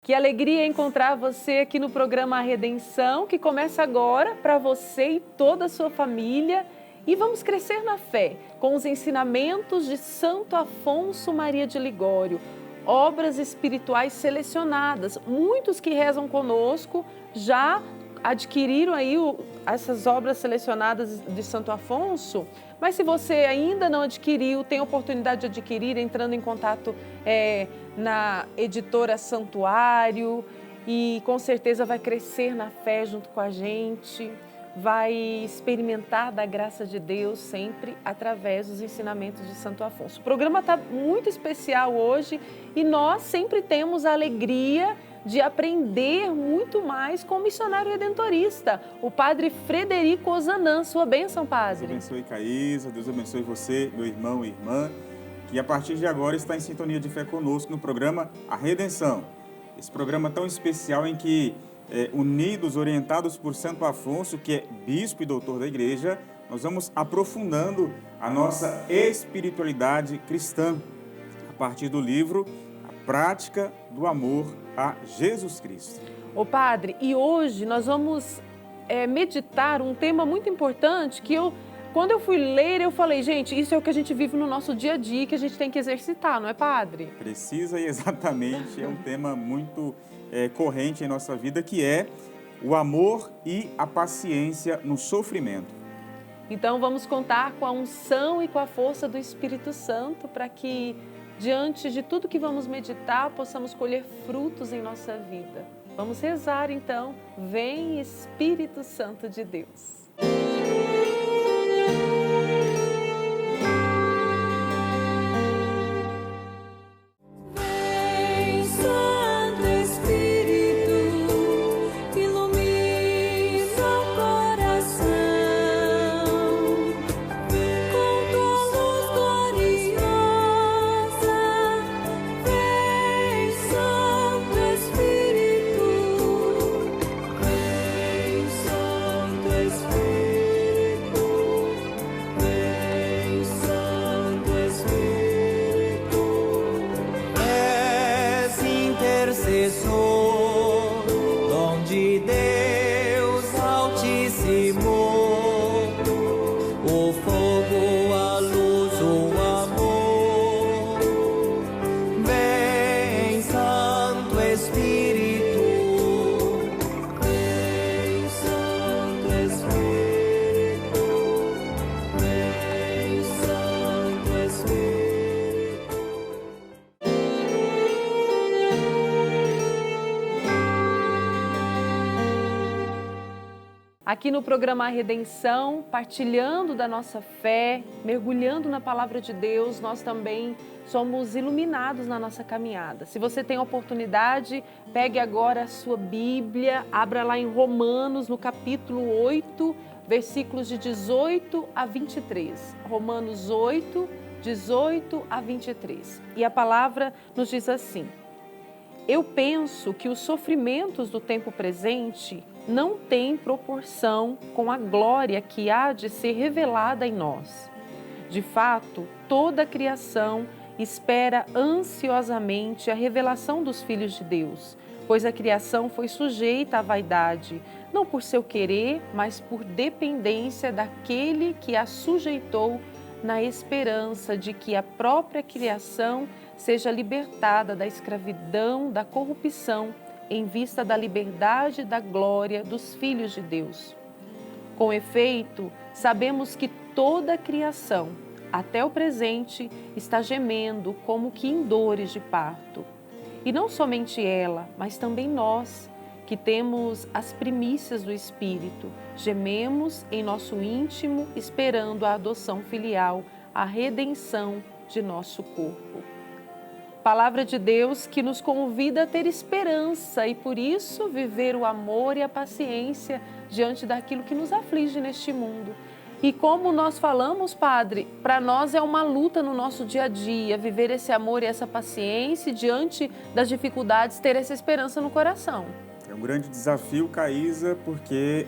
Que alegria encontrar você aqui no programa Redenção, que começa agora para você e toda a sua família. E vamos crescer na fé com os ensinamentos de Santo Afonso Maria de Ligório, obras espirituais selecionadas. Muitos que rezam conosco já adquiriram aí essas obras selecionadas de Santo Afonso, mas se você ainda não adquiriu, tem a oportunidade de adquirir entrando em contato na editora Santuário e com certeza vai crescer na fé junto com a gente, vai experimentar da graça de Deus sempre através dos ensinamentos de Santo Afonso. O programa está muito especial hoje e nós sempre temos a alegria de aprender muito mais com o missionário redentorista, o padre Frederico Ozanam. Sua bênção, padre. Deus abençoe, Caísa. Deus abençoe você, meu irmão e irmã, que a partir de agora está em sintonia de fé conosco no programa A Redenção. Esse programa tão especial em que, unidos, orientados por Santo Afonso, que é bispo e doutor da igreja, nós vamos aprofundando a nossa espiritualidade cristã a partir do livro A Prática do Amor a Jesus Cristo. Ô padre, e hoje nós vamos meditar um tema muito importante que quando eu fui ler, eu falei, gente, isso é o que a gente vive no nosso dia a dia, que a gente tem que exercitar, não é, padre? Precisa e exatamente, é um tema muito corrente em nossa vida, que é o amor e a paciência no sofrimento. Então vamos contar com a unção e com a força do Espírito Santo para que, diante de tudo que vamos meditar, possamos colher frutos em nossa vida. Vamos rezar então. Vem Espírito Santo de Deus. Aqui no programa Redenção, partilhando da nossa fé, mergulhando na palavra de Deus, nós também somos iluminados na nossa caminhada. Se você tem a oportunidade, pegue agora a sua Bíblia, abra lá em Romanos, no capítulo 8, versículos de 18 a 23. Romanos 8, 18 a 23. E a palavra nos diz assim: eu penso que os sofrimentos do tempo presente não têm proporção com a glória que há de ser revelada em nós. De fato, toda a criação espera ansiosamente a revelação dos filhos de Deus, pois a criação foi sujeita à vaidade, não por seu querer, mas por dependência daquele que a sujeitou, na esperança de que a própria criação seja libertada da escravidão, da corrupção, em vista da liberdade e da glória dos filhos de Deus. Com efeito, sabemos que toda a criação, até o presente, está gemendo como que em dores de parto. E não somente ela, mas também nós, que temos as primícias do Espírito, gememos em nosso íntimo, esperando a adoção filial, a redenção de nosso corpo. Palavra de Deus que nos convida a ter esperança e, por isso, viver o amor e a paciência diante daquilo que nos aflige neste mundo. E como nós falamos, Padre, para nós é uma luta no nosso dia a dia, viver esse amor e essa paciência e, diante das dificuldades, ter essa esperança no coração. É um grande desafio, Caísa, porque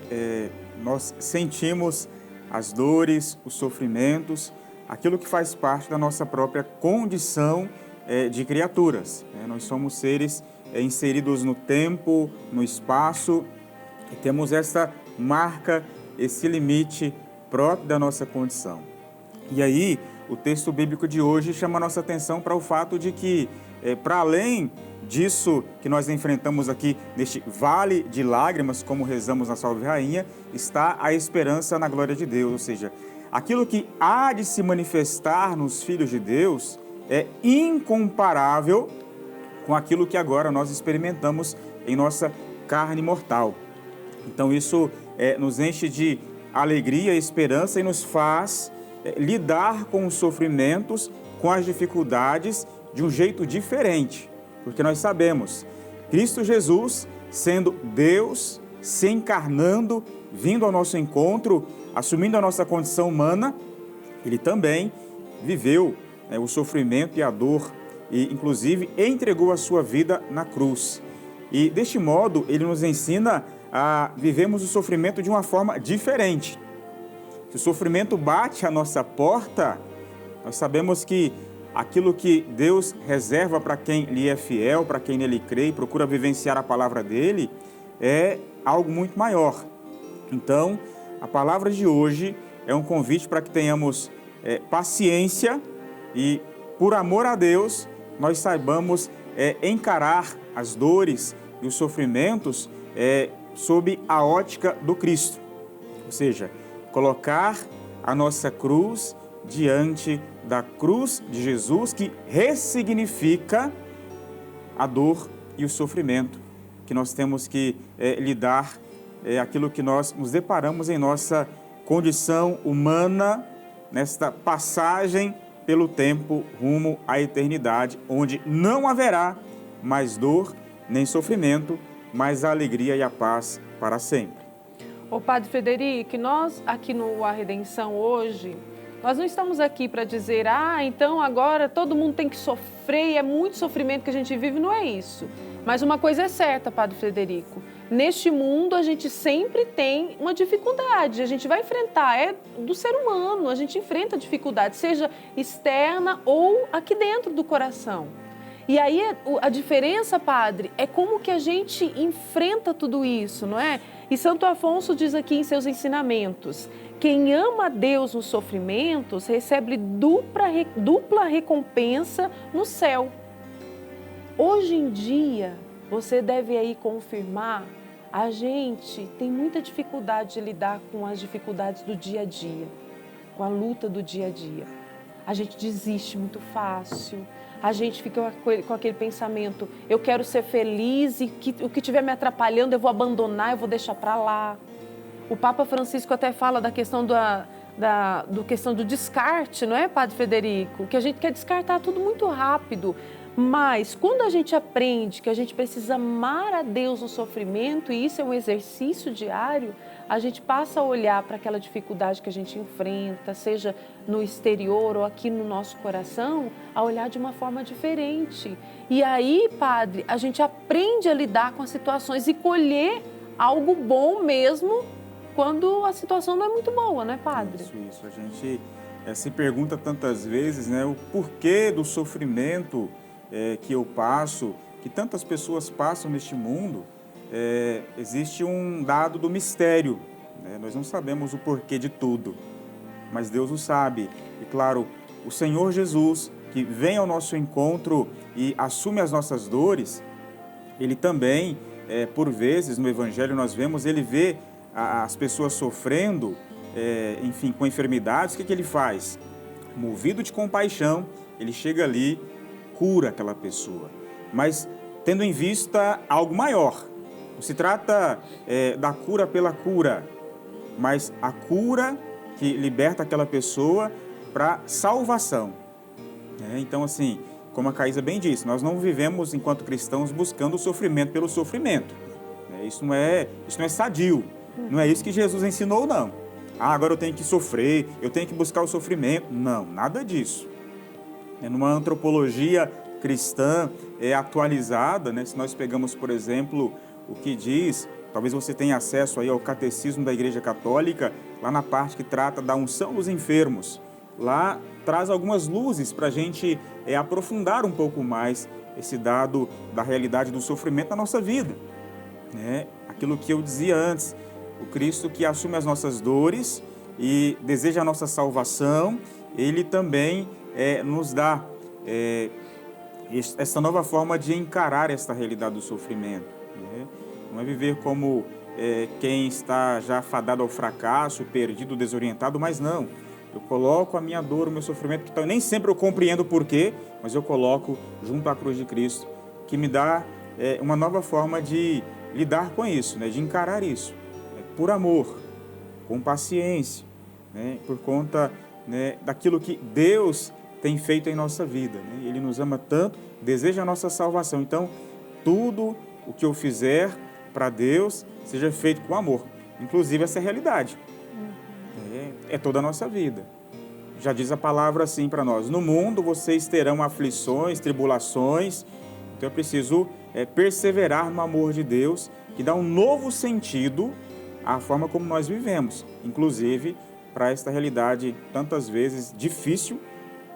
nós sentimos as dores, os sofrimentos, aquilo que faz parte da nossa própria condição de criaturas. Nós somos seres inseridos no tempo, no espaço, e temos essa marca, esse limite próprio da nossa condição. E aí, o texto bíblico de hoje chama a nossa atenção para o fato de que, para além disso que nós enfrentamos aqui neste vale de lágrimas, como rezamos na Salve Rainha, está a esperança na glória de Deus, ou seja, aquilo que há de se manifestar nos filhos de Deus é incomparável com aquilo que agora nós experimentamos em nossa carne mortal. Então isso nos enche de alegria e esperança e nos faz lidar com os sofrimentos, com as dificuldades de um jeito diferente. Porque nós sabemos, Cristo Jesus, sendo Deus, se encarnando, vindo ao nosso encontro, assumindo a nossa condição humana, Ele também viveu o sofrimento e a dor e, inclusive, entregou a sua vida na cruz. E, deste modo, Ele nos ensina a vivermos o sofrimento de uma forma diferente. Se o sofrimento bate à nossa porta, nós sabemos que aquilo que Deus reserva para quem lhe é fiel, para quem nele crê e procura vivenciar a palavra dele, é algo muito maior. Então, a palavra de hoje é um convite para que tenhamos paciência e, por amor a Deus, nós saibamos encarar as dores e os sofrimentos sob a ótica do Cristo. Ou seja, colocar a nossa cruz diante da cruz de Jesus, que ressignifica a dor e o sofrimento que nós temos que lidar, aquilo que nós nos deparamos em nossa condição humana, nesta passagem pelo tempo rumo à eternidade, onde não haverá mais dor nem sofrimento, mas a alegria e a paz para sempre. Ô Padre Frederico, nós aqui no A Redenção hoje, nós não estamos aqui para dizer, então agora todo mundo tem que sofrer e é muito sofrimento que a gente vive, não é isso. Mas uma coisa é certa, Padre Frederico, neste mundo a gente sempre tem uma dificuldade, a gente vai enfrentar, é do ser humano, a gente enfrenta dificuldade, seja externa ou aqui dentro do coração. E aí a diferença, Padre, é como que a gente enfrenta tudo isso, não é? E Santo Afonso diz aqui em seus ensinamentos, quem ama a Deus nos sofrimentos recebe dupla recompensa no céu. Hoje em dia, você deve aí confirmar, a gente tem muita dificuldade de lidar com as dificuldades do dia a dia, com a luta do dia a dia. A gente desiste muito fácil, a gente fica com aquele pensamento, eu quero ser feliz e o que estiver me atrapalhando eu vou abandonar, eu vou deixar para lá. O Papa Francisco até fala da questão do descarte, não é, Padre Frederico? Que a gente quer descartar tudo muito rápido. Mas quando a gente aprende que a gente precisa amar a Deus no sofrimento, e isso é um exercício diário, a gente passa a olhar para aquela dificuldade que a gente enfrenta, seja no exterior ou aqui no nosso coração, a olhar de uma forma diferente. E aí, Padre, a gente aprende a lidar com as situações e colher algo bom mesmo quando a situação não é muito boa, né, Padre? Isso. A gente se pergunta tantas vezes, né, o porquê do sofrimento que eu passo, que tantas pessoas passam neste mundo. Existe um dado do mistério, né? Nós não sabemos o porquê de tudo, mas Deus o sabe. E claro, o Senhor Jesus, que vem ao nosso encontro e assume as nossas dores, Ele também, por vezes, no Evangelho nós vemos, Ele vê as pessoas sofrendo, enfim, com enfermidades. O que Ele faz? Movido de compaixão, Ele chega ali, cura aquela pessoa, mas tendo em vista algo maior. Não se trata da cura pela cura, mas a cura que liberta aquela pessoa para salvação. Então, assim, como a Caísa bem disse, nós não vivemos enquanto cristãos buscando o sofrimento pelo sofrimento. Isso não é sadio, não é isso que Jesus ensinou, não. Agora eu tenho que sofrer, eu tenho que buscar o sofrimento. Não, nada disso. Numa antropologia cristã atualizada, né, se nós pegamos, por exemplo, o que diz, talvez você tenha acesso aí ao Catecismo da Igreja Católica, lá na parte que trata da unção dos enfermos. lá traz algumas luzes para a gente aprofundar um pouco mais esse dado da realidade do sofrimento na nossa vida, né? Aquilo que eu dizia antes, o Cristo que assume as nossas dores e deseja a nossa salvação, Ele também nos dá essa nova forma de encarar esta realidade do sofrimento, né? Não é viver como quem está já fadado ao fracasso, perdido, desorientado, mas não. Eu coloco a minha dor, o meu sofrimento, que nem sempre eu compreendo o porquê, mas eu coloco junto à cruz de Cristo, que me dá uma nova forma de lidar com isso, né? De encarar isso, por amor, com paciência, né? Por conta, né, daquilo que Deus tem feito em nossa vida, né? Ele nos ama tanto, deseja a nossa salvação. Então, tudo o que eu fizer para Deus seja feito com amor, inclusive essa realidade. É toda a nossa vida. Já diz a palavra assim para nós: no mundo vocês terão aflições, tribulações. Então é preciso perseverar no amor de Deus, que dá um novo sentido à forma como nós vivemos, inclusive para esta realidade tantas vezes difícil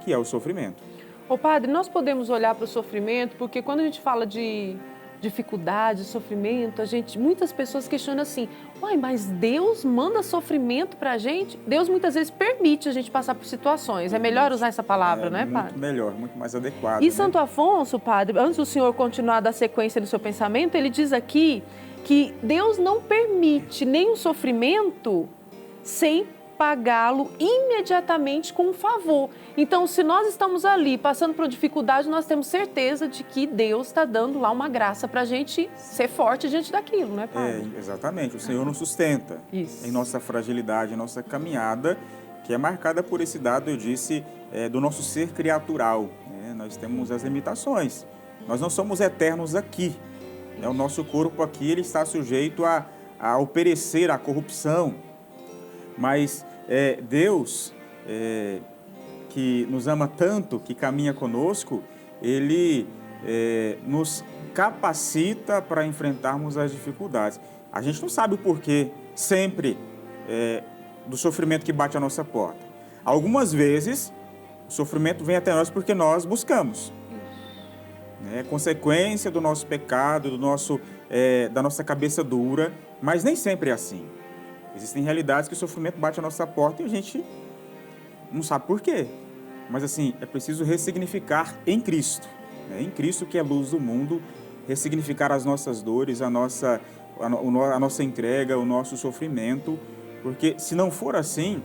que é o sofrimento. Ô padre, nós podemos olhar para o sofrimento, porque quando a gente fala de dificuldade, sofrimento, muitas pessoas questionam assim: uai, mas Deus manda sofrimento para a gente? Deus muitas vezes permite a gente passar por situações. É melhor usar essa palavra, né, padre? Muito melhor, muito mais adequado. E né? Santo Afonso, padre, antes do senhor continuar da sequência do seu pensamento, ele diz aqui que Deus não permite nenhum sofrimento sem pagá-lo imediatamente com um favor. Então, se nós estamos ali passando por dificuldade, nós temos certeza de que Deus está dando lá uma graça para a gente ser forte diante daquilo, não é, padre? Exatamente. O Senhor nos sustenta em nossa fragilidade, em nossa caminhada, que é marcada por esse dado, eu disse, do nosso ser criatural, né? Nós temos as limitações. Nós não somos eternos aqui. Né? O nosso corpo aqui ele está sujeito ao perecer, à corrupção. Mas Deus, que nos ama tanto, que caminha conosco, Ele nos capacita para enfrentarmos as dificuldades. A gente não sabe o porquê, sempre, do sofrimento que bate à nossa porta. Algumas vezes, o sofrimento vem até nós porque nós buscamos. É consequência do nosso pecado, da nossa cabeça dura, mas nem sempre é assim. Existem realidades que o sofrimento bate à nossa porta e a gente não sabe por quê. Mas assim, é preciso ressignificar em Cristo. Né? Em Cristo que é a luz do mundo, ressignificar as nossas dores, a nossa entrega, o nosso sofrimento. Porque se não for assim,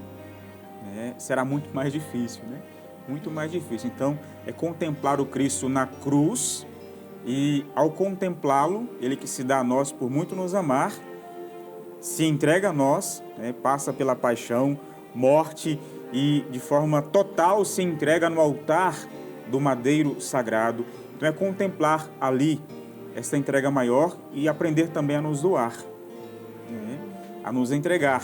né, será muito mais difícil. Né? Muito mais difícil. Então, é contemplar o Cristo na cruz e ao contemplá-lo, Ele que se dá a nós por muito nos amar, se entrega a nós, né, passa pela paixão, morte e de forma total se entrega no altar do madeiro sagrado. Então é contemplar ali essa entrega maior e aprender também a nos doar, né, a nos entregar.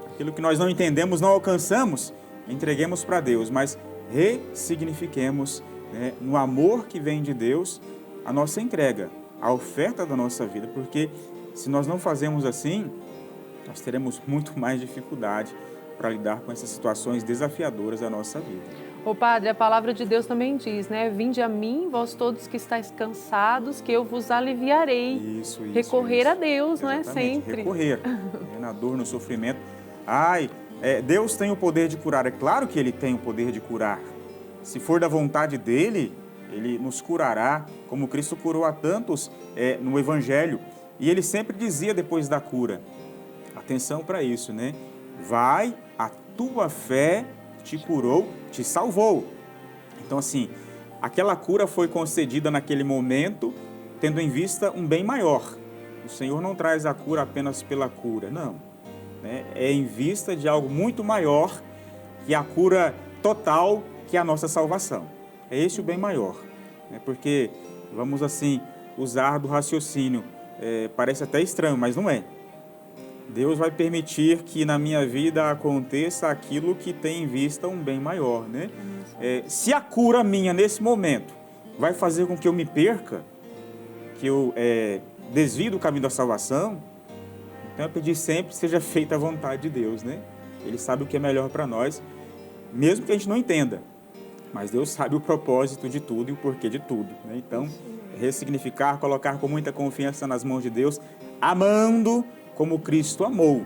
Aquilo que nós não entendemos, não alcançamos, entreguemos para Deus, mas ressignifiquemos, né, no amor que vem de Deus a nossa entrega, a oferta da nossa vida, porque se nós não fazemos assim, nós teremos muito mais dificuldade para lidar com essas situações desafiadoras da nossa vida. Ô padre, a palavra de Deus também diz, né? Vinde a mim, vós todos que estáis cansados, que eu vos aliviarei. Isso. Recorrer a Deus, não é? Exatamente. Sempre. Recorrer, na dor, no sofrimento. Deus tem o poder de curar. É claro que Ele tem o poder de curar. Se for da vontade dEle, Ele nos curará, como Cristo curou a tantos no Evangelho. E Ele sempre dizia depois da cura, atenção para isso, né? Vai, a tua fé te curou, te salvou. Então, assim, aquela cura foi concedida naquele momento, tendo em vista um bem maior. O Senhor não traz a cura apenas pela cura, não. Né? É em vista de algo muito maior, que a cura total, que é a nossa salvação. É esse o bem maior. Né? Porque, vamos assim, usar do raciocínio, parece até estranho, mas não é. Deus vai permitir que na minha vida aconteça aquilo que tem em vista um bem maior, né? Se a cura minha nesse momento vai fazer com que eu me perca, que eu desvie do caminho da salvação, então eu pedi sempre que seja feita a vontade de Deus, né? Ele sabe o que é melhor para nós, mesmo que a gente não entenda. Mas Deus sabe o propósito de tudo e o porquê de tudo, né? Então, ressignificar, colocar com muita confiança nas mãos de Deus, amando como Cristo amou.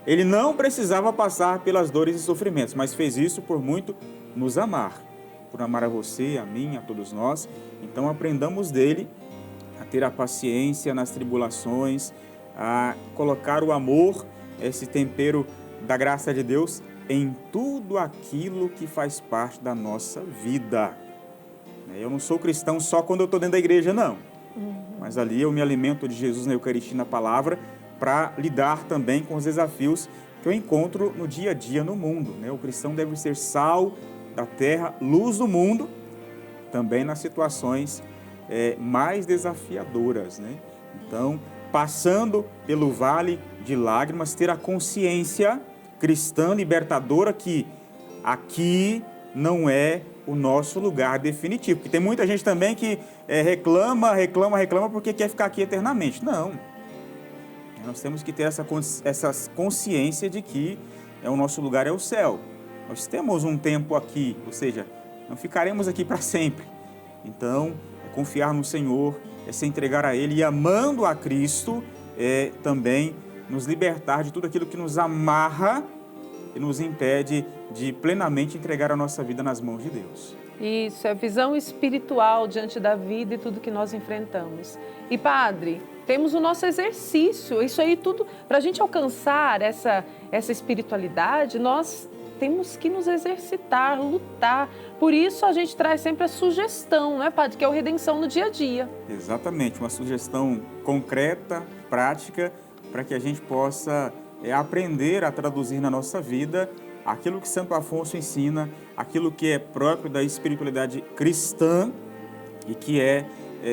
Ele não precisava passar pelas dores e sofrimentos, mas fez isso por muito nos amar, por amar a você, a mim, a todos nós. Então, aprendamos dele a ter a paciência nas tribulações, a colocar o amor, esse tempero da graça de Deus, em tudo aquilo que faz parte da nossa vida. Eu não sou cristão só quando eu estou dentro da igreja, não. Mas ali eu me alimento de Jesus na Eucaristia, na palavra, para lidar também com os desafios que eu encontro no dia a dia no mundo. O cristão deve ser sal da terra, luz do mundo, também nas situações mais desafiadoras. Então, passando pelo vale de lágrimas, ter a consciência cristã libertadora que aqui não é o nosso lugar definitivo. Porque tem muita gente também que reclama porque quer ficar aqui eternamente. Não. Nós temos que ter essa consciência de que o nosso lugar é o céu. Nós temos um tempo aqui, ou seja, não ficaremos aqui para sempre. Então, confiar no Senhor, se entregar a Ele e amando a Cristo, também nos libertar de tudo aquilo que nos amarra e nos impede de plenamente entregar a nossa vida nas mãos de Deus. Isso, é visão espiritual diante da vida e tudo que nós enfrentamos. E Padre, temos o nosso exercício, isso aí tudo, para a gente alcançar essa espiritualidade, nós temos que nos exercitar, lutar. Por isso a gente traz sempre a sugestão, não é, Padre? Que é o Redenção no dia a dia. Exatamente, uma sugestão concreta, prática, para que a gente possa aprender a traduzir na nossa vida aquilo que Santo Afonso ensina, aquilo que é próprio da espiritualidade cristã e que é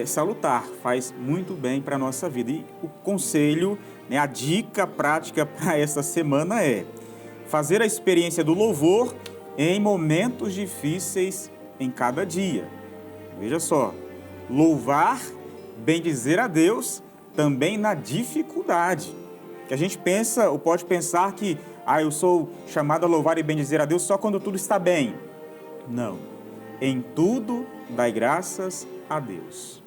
salutar, faz muito bem para a nossa vida. E o conselho, a dica prática para essa semana é fazer a experiência do louvor em momentos difíceis em cada dia. Veja só, louvar, bendizer a Deus também na dificuldade. Que a gente pensa, ou pode pensar que eu sou chamado a louvar e bendizer a Deus só quando tudo está bem. Não. Em tudo, dai graças a Deus.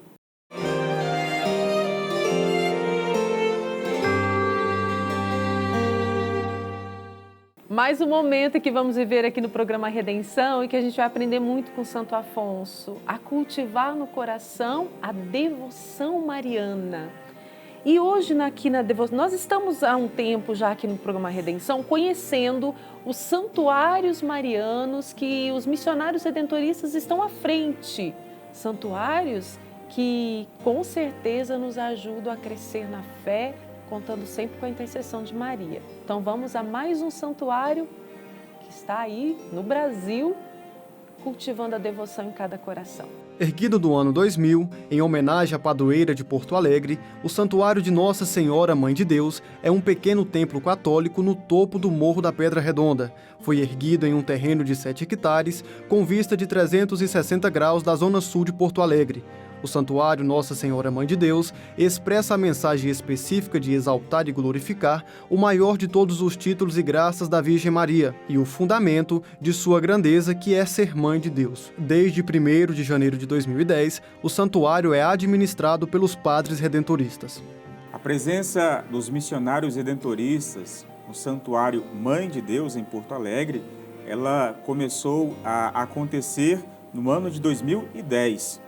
Mais um momento que vamos viver aqui no programa Redenção e que a gente vai aprender muito com Santo Afonso, a cultivar no coração a devoção mariana. E hoje aqui na devoção, nós estamos há um tempo já aqui no programa Redenção conhecendo os santuários marianos que os missionários redentoristas estão à frente. Santuários que com certeza nos ajudam a crescer na fé, contando sempre com a intercessão de Maria. Então vamos a mais um santuário que está aí no Brasil, cultivando a devoção em cada coração. Erguido no ano 2000, em homenagem à padroeira de Porto Alegre, o Santuário de Nossa Senhora Mãe de Deus é um pequeno templo católico no topo do Morro da Pedra Redonda. Foi erguido em um terreno de 7 hectares, com vista de 360 graus da zona sul de Porto Alegre. O Santuário Nossa Senhora Mãe de Deus expressa a mensagem específica de exaltar e glorificar o maior de todos os títulos e graças da Virgem Maria e o fundamento de sua grandeza, que é ser Mãe de Deus. Desde 1º de janeiro de 2010, o santuário é administrado pelos padres redentoristas. A presença dos missionários redentoristas no Santuário Mãe de Deus em Porto Alegre, ela começou a acontecer no ano de 2010.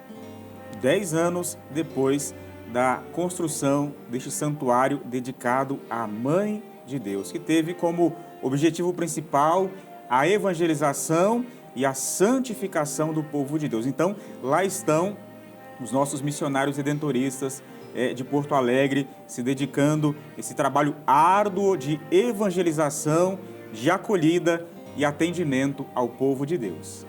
10 anos depois da construção deste santuário dedicado à Mãe de Deus, que teve como objetivo principal a evangelização e a santificação do povo de Deus. Então, lá estão os nossos missionários redentoristas de Porto Alegre, se dedicando a esse trabalho árduo de evangelização, de acolhida e atendimento ao povo de Deus.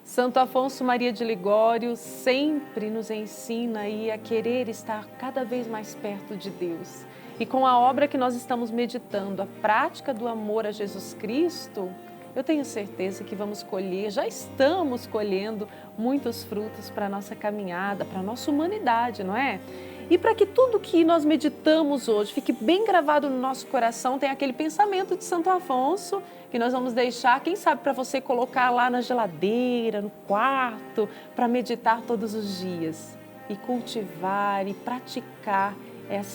Santo Afonso Maria de Ligório sempre nos ensina aí a querer estar cada vez mais perto de Deus. E com a obra que nós estamos meditando, a prática do amor a Jesus Cristo, eu tenho certeza que vamos colher, já estamos colhendo muitos frutos para a nossa caminhada, para a nossa humanidade, não é? E para que tudo que nós meditamos hoje fique bem gravado no nosso coração, tem aquele pensamento de Santo Afonso, que nós vamos deixar, quem sabe, para você colocar lá na geladeira, no quarto, para meditar todos os dias. E cultivar e praticar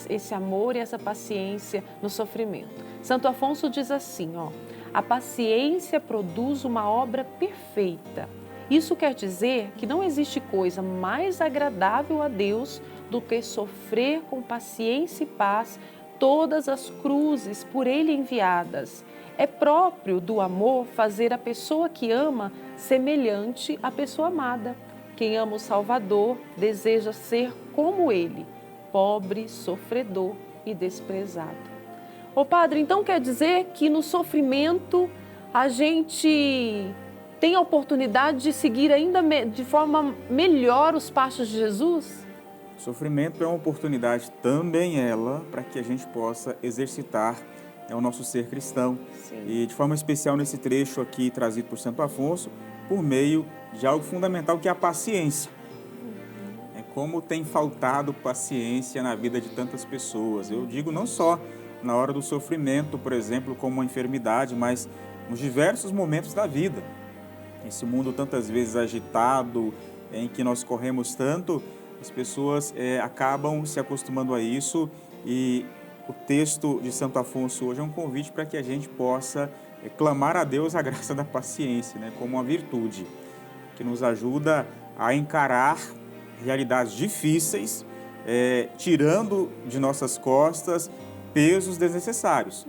esse amor e essa paciência no sofrimento. Santo Afonso diz assim, a paciência produz uma obra perfeita. Isso quer dizer que não existe coisa mais agradável a Deus do que sofrer com paciência e paz todas as cruzes por Ele enviadas. É próprio do amor fazer a pessoa que ama semelhante à pessoa amada. Quem ama o Salvador deseja ser como Ele, pobre, sofredor e desprezado. Ô Padre, então quer dizer que no sofrimento a gente tem a oportunidade de seguir ainda de forma melhor os passos de Jesus? O sofrimento é uma oportunidade também para que a gente possa exercitar o nosso ser cristão. Sim. E de forma especial nesse trecho aqui trazido por Santo Afonso, por meio de algo fundamental que é a paciência. Como tem faltado paciência na vida de tantas pessoas. Eu digo não só na hora do sofrimento, por exemplo, como uma enfermidade, mas nos diversos momentos da vida. Esse mundo tantas vezes agitado, em que nós corremos tanto, as pessoas acabam se acostumando a isso, e o texto de Santo Afonso hoje é um convite para que a gente possa clamar a Deus a graça da paciência, como uma virtude, que nos ajuda a encarar realidades difíceis, tirando de nossas costas pesos desnecessários.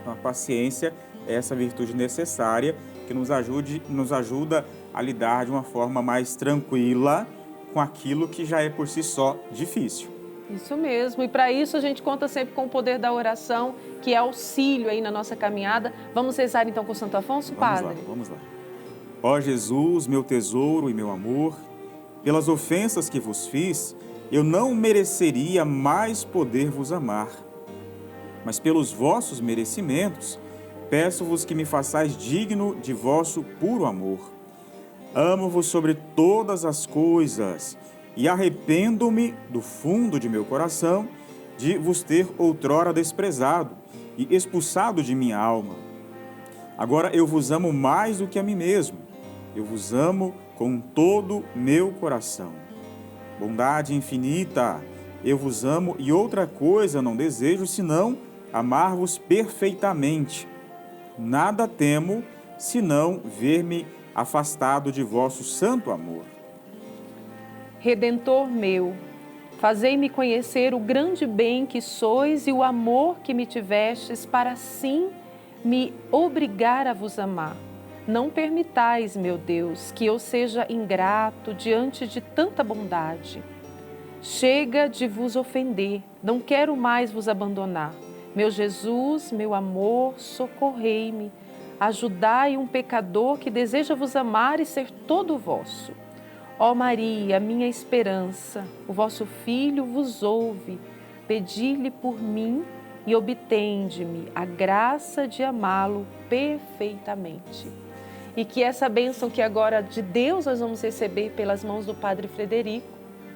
Então, a paciência é essa virtude necessária que nos ajuda a lidar de uma forma mais tranquila com aquilo que já é por si só difícil. Isso mesmo, e para isso a gente conta sempre com o poder da oração, que é auxílio aí na nossa caminhada. Vamos rezar então com Santo Afonso, Padre? Vamos lá. Ó Jesus, meu tesouro e meu amor, pelas ofensas que vos fiz, eu não mereceria mais poder vos amar. Mas pelos vossos merecimentos, peço-vos que me façais digno de vosso puro amor. Amo-vos sobre todas as coisas e arrependo-me do fundo de meu coração de vos ter outrora desprezado e expulsado de minha alma. Agora eu vos amo mais do que a mim mesmo. Eu vos amo com todo meu coração. Bondade infinita, eu vos amo e outra coisa não desejo senão amar-vos perfeitamente. Nada temo senão ver-me afastado de vosso santo amor. Redentor meu, fazei-me conhecer o grande bem que sois e o amor que me tivestes para assim me obrigar a vos amar. Não permitais, meu Deus, que eu seja ingrato diante de tanta bondade. Chega de vos ofender, não quero mais vos abandonar. Meu Jesus, meu amor, socorrei-me. Ajudai um pecador que deseja vos amar e ser todo vosso. Ó Maria, minha esperança, o vosso Filho vos ouve. Pedi-lhe por mim e obtende-me a graça de amá-lo perfeitamente. E que essa bênção que agora de Deus nós vamos receber pelas mãos do Padre Frederico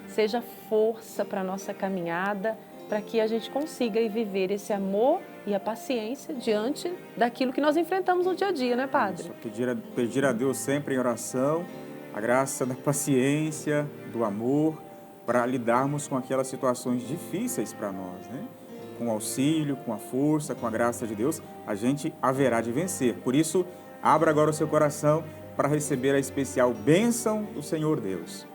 seja força para a nossa caminhada, para que a gente consiga viver esse amor e a paciência diante daquilo que nós enfrentamos no dia a dia, né, Padre? Pedir a Deus sempre em oração a graça da paciência, do amor, para lidarmos com aquelas situações difíceis para nós, né? Com o auxílio, com a força, com a graça de Deus, a gente haverá de vencer. Por isso, abra agora o seu coração para receber a especial bênção do Senhor Deus.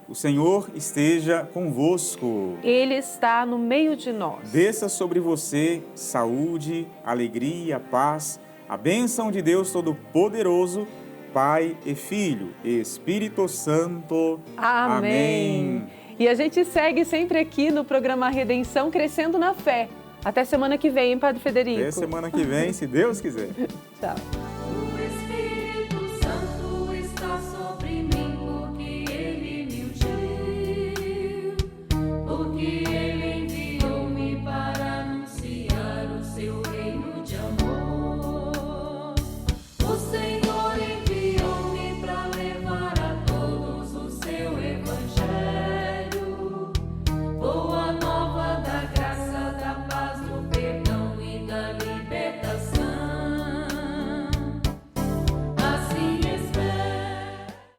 O Senhor esteja convosco. Ele está no meio de nós. Desça sobre você saúde, alegria, paz, a bênção de Deus Todo-Poderoso, Pai e Filho e Espírito Santo. Amém. E a gente segue sempre aqui no programa Redenção, crescendo na fé. Até semana que vem, hein, Padre Federico? Até semana que vem, se Deus quiser. Tchau.